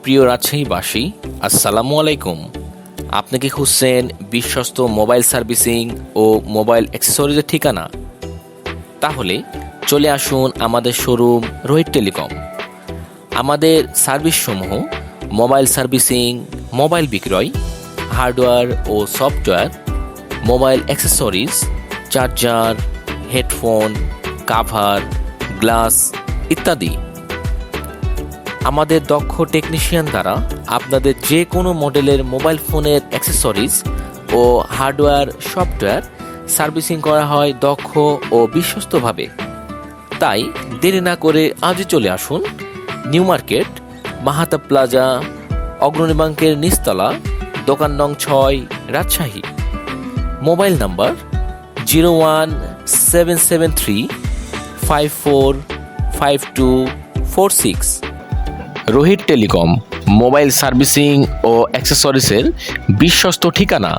প্রিয় রাজশাহীবাসী, আসসালামু আলাইকুম। আপনি কি খুঁজছেন বিশ্বস্ত মোবাইল সার্ভিসিং ও মোবাইল অ্যাক্সেসরিজের ঠিকানা? তাহলে চলে আসুন আমাদের শোরুম রোহিত টেলিকম। আমাদের সার্ভিসসমূহ মোবাইল সার্ভিসিং, মোবাইল বিক্রয়, হার্ডওয়্যার ও software, mobile accessories, charger, headphone, cover, glass ইত্যাদি। আমাদের দক্ষ টেকনিশিয়ান দ্বারা আপনাদের যে কোনো মডেলের মোবাইল ফোনের অ্যাক্সেসরিজ ও হার্ডওয়্যার সফটওয়্যার সার্ভিসিং করা হয় দক্ষ ও বিশ্বস্তভাবে। তাই দেরি না করে আজই চলে আসুন নিউ মার্কেট, মাহাতা প্লাজা, অগ্রণী ব্যাংকের নিচতলা, দোকান নং 6, Rajshahi. Mobile number 01773545246। Rohit telecom mobile servicing ও অ্যাক্সেসরিজের বিশ্বস্ত ঠিকানা।